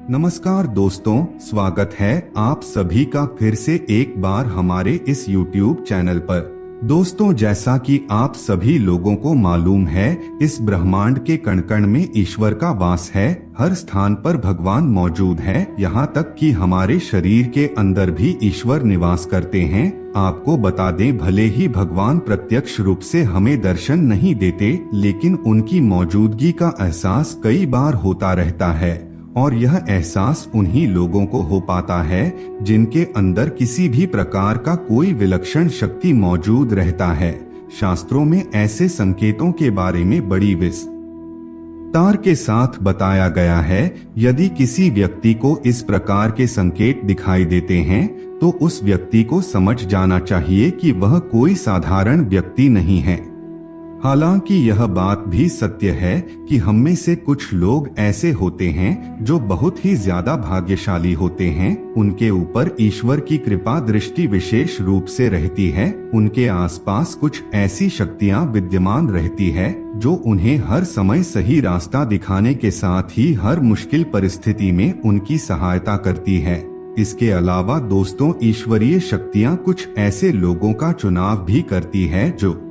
नमस्कार दोस्तों, स्वागत है आप सभी का फिर से एक बार हमारे इस YouTube चैनल पर। दोस्तों, जैसा कि आप सभी लोगों को मालूम है, इस ब्रह्मांड के कण कण में ईश्वर का वास है। हर स्थान पर भगवान मौजूद है, यहाँ तक कि हमारे शरीर के अंदर भी ईश्वर निवास करते हैं। आपको बता दें, भले ही भगवान प्रत्यक्ष रूप से हमें दर्शन नहीं देते, लेकिन उनकी मौजूदगी का एहसास कई बार होता रहता है। और यह एहसास उन्हीं लोगों को हो पाता है जिनके अंदर किसी भी प्रकार का कोई विलक्षण शक्ति मौजूद रहता है। शास्त्रों में ऐसे संकेतों के बारे में बड़ी विस्तार के साथ बताया गया है। यदि किसी व्यक्ति को इस प्रकार के संकेत दिखाई देते हैं तो उस व्यक्ति को समझ जाना चाहिए कि वह कोई साधारण व्यक्ति नहीं है। हालांकि यह बात भी सत्य है कि हम में से कुछ लोग ऐसे होते हैं जो बहुत ही ज्यादा भाग्यशाली होते हैं। उनके ऊपर ईश्वर की कृपा दृष्टि विशेष रूप से रहती है। उनके आसपास कुछ ऐसी शक्तियां विद्यमान रहती है जो उन्हें हर समय सही रास्ता दिखाने के साथ ही हर मुश्किल परिस्थिति में उनकी सहायता करती है। इसके अलावा दोस्तों, ईश्वरीय शक्तियां कुछ ऐसे लोगों का चुनाव भी करती है जो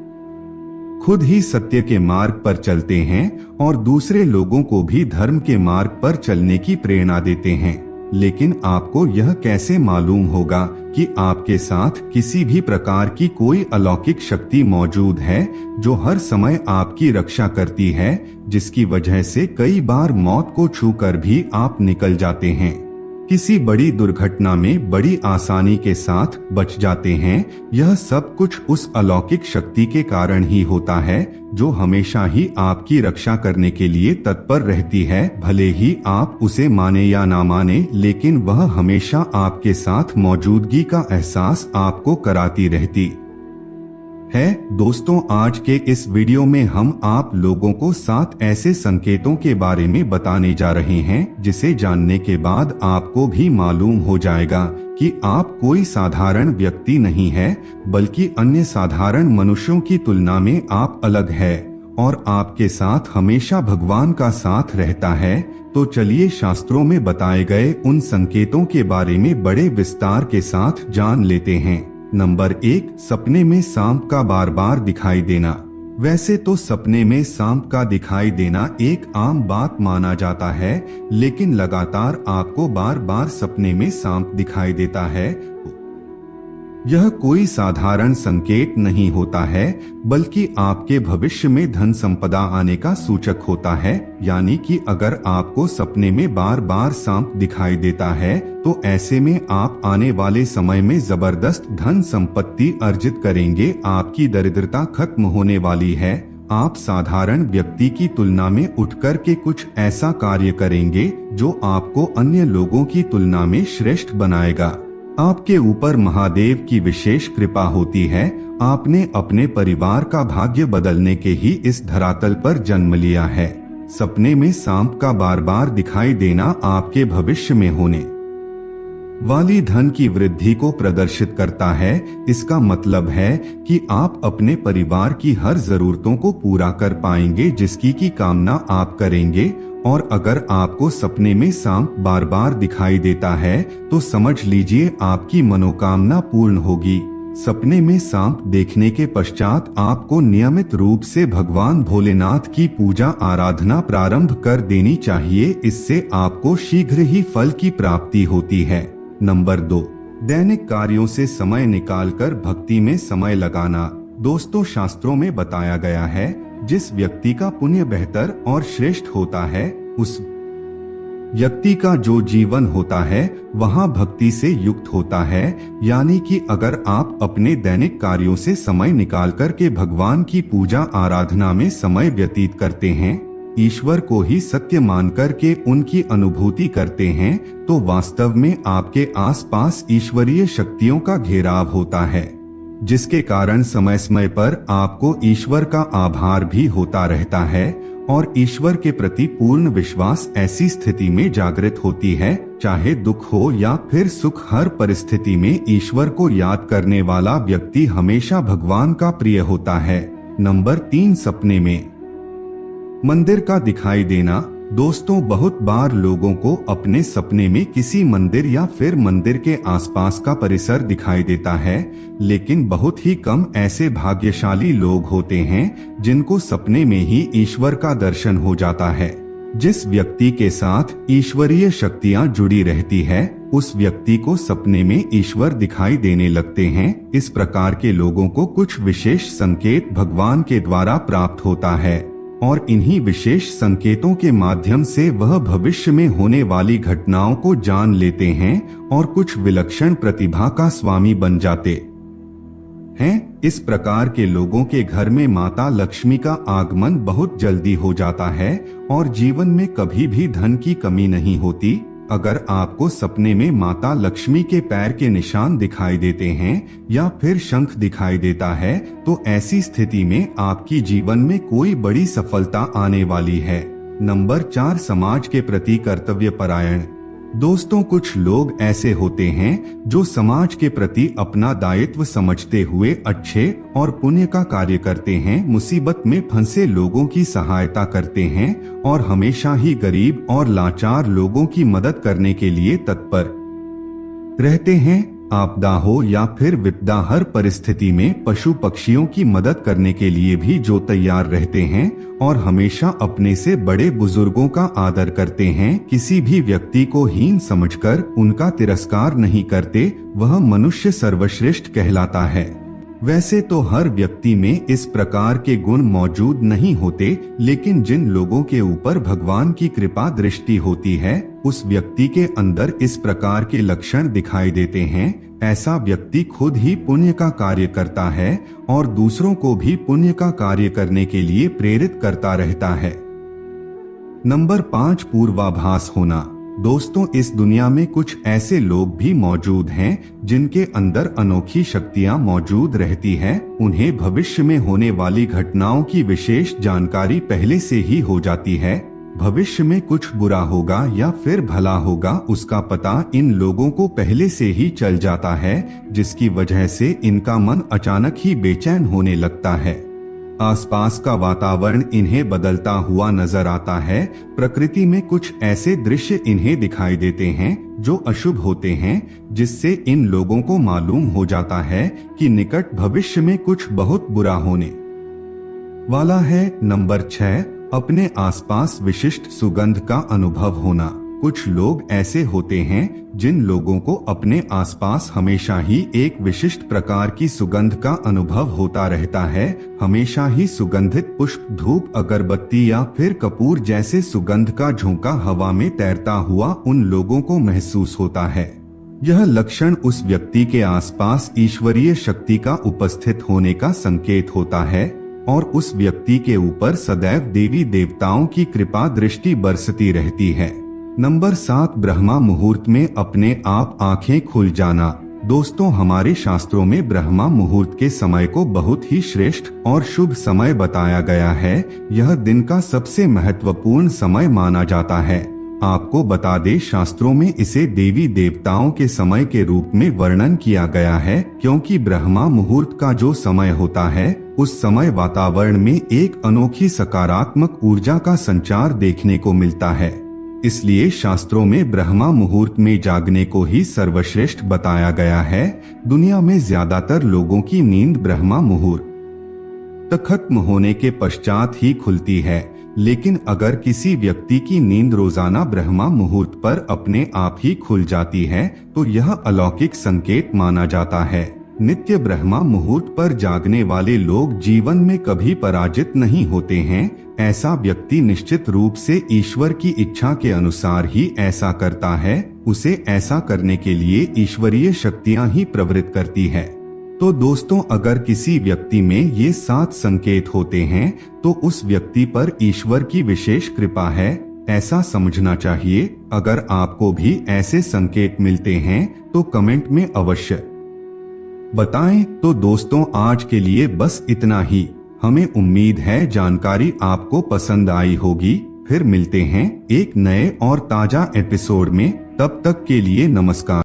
खुद ही सत्य के मार्ग पर चलते हैं और दूसरे लोगों को भी धर्म के मार्ग पर चलने की प्रेरणा देते हैं। लेकिन आपको यह कैसे मालूम होगा कि आपके साथ किसी भी प्रकार की कोई अलौकिक शक्ति मौजूद है जो हर समय आपकी रक्षा करती है, जिसकी वजह से कई बार मौत को छूकर भी आप निकल जाते हैं, किसी बड़ी दुर्घटना में बड़ी आसानी के साथ बच जाते हैं। यह सब कुछ उस अलौकिक शक्ति के कारण ही होता है जो हमेशा ही आपकी रक्षा करने के लिए तत्पर रहती है। भले ही आप उसे माने या ना माने, लेकिन वह हमेशा आपके साथ मौजूदगी का एहसास आपको कराती रहती है। दोस्तों, आज के इस वीडियो में हम आप लोगों को 7 ऐसे संकेतों के बारे में बताने जा रहे हैं जिसे जानने के बाद आपको भी मालूम हो जाएगा कि आप कोई साधारण व्यक्ति नहीं है, बल्कि अन्य साधारण मनुष्यों की तुलना में आप अलग है और आपके साथ हमेशा भगवान का साथ रहता है। तो चलिए शास्त्रों में बताए गए उन संकेतों के बारे में बड़े विस्तार के साथ जान लेते हैं। नंबर 1, सपने में सांप का बार बार दिखाई देना। वैसे तो सपने में सांप का दिखाई देना एक आम बात माना जाता है, लेकिन लगातार आपको बार बार सपने में सांप दिखाई देता है, यह कोई साधारण संकेत नहीं होता है, बल्कि आपके भविष्य में धन संपदा आने का सूचक होता है। यानी कि अगर आपको सपने में बार बार सांप दिखाई देता है तो ऐसे में आप आने वाले समय में जबरदस्त धन संपत्ति अर्जित करेंगे। आपकी दरिद्रता खत्म होने वाली है। आप साधारण व्यक्ति की तुलना में उठकर के कुछ ऐसा कार्य करेंगे जो आपको अन्य लोगों की तुलना में श्रेष्ठ बनाएगा। आपके ऊपर महादेव की विशेष कृपा होती है। आपने अपने परिवार का भाग्य बदलने के ही इस धरातल पर जन्म लिया है। सपने में सांप का बार बार दिखाई देना आपके भविष्य में होने वाली धन की वृद्धि को प्रदर्शित करता है। इसका मतलब है कि आप अपने परिवार की हर जरूरतों को पूरा कर पाएंगे जिसकी की कामना आप करेंगे। और अगर आपको सपने में सांप बार बार दिखाई देता है तो समझ लीजिए आपकी मनोकामना पूर्ण होगी। सपने में सांप देखने के पश्चात आपको नियमित रूप से भगवान भोलेनाथ की पूजा आराधना प्रारंभ कर देनी चाहिए। इससे आपको शीघ्र ही फल की प्राप्ति होती है। नंबर 2, दैनिक कार्यों से समय निकालकर भक्ति में समय लगाना। दोस्तों, शास्त्रों में बताया गया है, जिस व्यक्ति का पुण्य बेहतर और श्रेष्ठ होता है, उस व्यक्ति का जो जीवन होता है वहाँ भक्ति से युक्त होता है। यानी कि अगर आप अपने दैनिक कार्यों से समय निकालकर के भगवान की पूजा आराधना में समय व्यतीत करते हैं, ईश्वर को ही सत्य मानकर के उनकी अनुभूति करते हैं, तो वास्तव में आपके आसपास ईश्वरीय शक्तियों का घेराव होता है, जिसके कारण समय समय पर आपको ईश्वर का आभार भी होता रहता है और ईश्वर के प्रति पूर्ण विश्वास ऐसी स्थिति में जागृत होती है। चाहे दुख हो या फिर सुख, हर परिस्थिति में ईश्वर को याद करने वाला व्यक्ति हमेशा भगवान का प्रिय होता है। नंबर 3, सपने में मंदिर का दिखाई देना। दोस्तों, बहुत बार लोगों को अपने सपने में किसी मंदिर या फिर मंदिर के आसपास का परिसर दिखाई देता है, लेकिन बहुत ही कम ऐसे भाग्यशाली लोग होते हैं जिनको सपने में ही ईश्वर का दर्शन हो जाता है। जिस व्यक्ति के साथ ईश्वरीय शक्तियां जुड़ी रहती है, उस व्यक्ति को सपने में ईश्वर दिखाई देने लगते हैं। इस प्रकार के लोगों को कुछ विशेष संकेत भगवान के द्वारा प्राप्त होता है और इन्हीं विशेष संकेतों के माध्यम से वह भविष्य में होने वाली घटनाओं को जान लेते हैं और कुछ विलक्षण प्रतिभा का स्वामी बन जाते हैं। इस प्रकार के लोगों के घर में माता लक्ष्मी का आगमन बहुत जल्दी हो जाता है और जीवन में कभी भी धन की कमी नहीं होती। अगर आपको सपने में माता लक्ष्मी के पैर के निशान दिखाई देते हैं या फिर शंख दिखाई देता है, तो ऐसी स्थिति में आपकी जीवन में कोई बड़ी सफलता आने वाली है। नंबर 4, समाज के प्रति कर्तव्य परायण। दोस्तों, कुछ लोग ऐसे होते हैं जो समाज के प्रति अपना दायित्व समझते हुए अच्छे और पुण्य का कार्य करते हैं, मुसीबत में फंसे लोगों की सहायता करते हैं और हमेशा ही गरीब और लाचार लोगों की मदद करने के लिए तत्पर रहते हैं। आपदा हो या फिर विपदा, हर परिस्थिति में पशु पक्षियों की मदद करने के लिए भी जो तैयार रहते हैं और हमेशा अपने से बड़े बुजुर्गों का आदर करते हैं, किसी भी व्यक्ति को हीन समझकर उनका तिरस्कार नहीं करते, वह मनुष्य सर्वश्रेष्ठ कहलाता है। वैसे तो हर व्यक्ति में इस प्रकार के गुण मौजूद नहीं होते, लेकिन जिन लोगों के ऊपर भगवान की कृपा दृष्टि होती है, उस व्यक्ति के अंदर इस प्रकार के लक्षण दिखाई देते हैं। ऐसा व्यक्ति खुद ही पुण्य का कार्य करता है और दूसरों को भी पुण्य का कार्य करने के लिए प्रेरित करता रहता है। नंबर 5, पूर्वाभास होना। दोस्तों, इस दुनिया में कुछ ऐसे लोग भी मौजूद हैं जिनके अंदर अनोखी शक्तियां मौजूद रहती हैं। उन्हें भविष्य में होने वाली घटनाओं की विशेष जानकारी पहले से ही हो जाती है। भविष्य में कुछ बुरा होगा या फिर भला होगा, उसका पता इन लोगों को पहले से ही चल जाता है, जिसकी वजह से इनका मन अचानक ही बेचैन होने लगता है। आसपास का वातावरण इन्हें बदलता हुआ नजर आता है। प्रकृति में कुछ ऐसे दृश्य इन्हें दिखाई देते हैं जो अशुभ होते हैं, जिससे इन लोगों को मालूम हो जाता है कि निकट भविष्य में कुछ बहुत बुरा होने वाला है। नंबर 6, अपने आसपास विशिष्ट सुगंध का अनुभव होना। कुछ लोग ऐसे होते हैं जिन लोगों को अपने आसपास हमेशा ही एक विशिष्ट प्रकार की सुगंध का अनुभव होता रहता है। हमेशा ही सुगंधित पुष्प, धूप, अगरबत्ती या फिर कपूर जैसे सुगंध का झोंका हवा में तैरता हुआ उन लोगों को महसूस होता है। यह लक्षण उस व्यक्ति के आसपास ईश्वरीय शक्ति का उपस्थित होने का संकेत होता है और उस व्यक्ति के ऊपर सदैव देवी देवताओं की कृपा दृष्टि बरसती रहती है। नंबर 7, ब्रह्मा मुहूर्त में अपने आप आंखें खुल जाना। दोस्तों, हमारे शास्त्रों में ब्रह्मा मुहूर्त के समय को बहुत ही श्रेष्ठ और शुभ समय बताया गया है। यह दिन का सबसे महत्वपूर्ण समय माना जाता है। आपको बता दें, शास्त्रों में इसे देवी देवताओं के समय के रूप में वर्णन किया गया है, क्योंकि ब्रह्मा मुहूर्त का जो समय होता है, उस समय वातावरण में एक अनोखी सकारात्मक ऊर्जा का संचार देखने को मिलता है। इसलिए शास्त्रों में ब्रह्मा मुहूर्त में जागने को ही सर्वश्रेष्ठ बताया गया है। दुनिया में ज्यादातर लोगों की नींद ब्रह्मा मुहूर्त तक खत्म होने के पश्चात ही खुलती है, लेकिन अगर किसी व्यक्ति की नींद रोजाना ब्रह्मा मुहूर्त पर अपने आप ही खुल जाती है, तो यह अलौकिक संकेत माना जाता है। नित्य ब्रह्मा मुहूर्त पर जागने वाले लोग जीवन में कभी पराजित नहीं होते हैं। ऐसा व्यक्ति निश्चित रूप से ईश्वर की इच्छा के अनुसार ही ऐसा करता है। उसे ऐसा करने के लिए ईश्वरीय शक्तियां ही प्रवृत्त करती है। तो दोस्तों, अगर किसी व्यक्ति में ये 7 संकेत होते हैं, तो उस व्यक्ति पर ईश्वर की विशेष कृपा है, ऐसा समझना चाहिए। अगर आपको भी ऐसे संकेत मिलते हैं तो कमेंट में अवश्य बताएं। तो दोस्तों, आज के लिए बस इतना ही। हमें उम्मीद है जानकारी आपको पसंद आई होगी। फिर मिलते हैं एक नए और ताजा एपिसोड में। तब तक के लिए नमस्कार।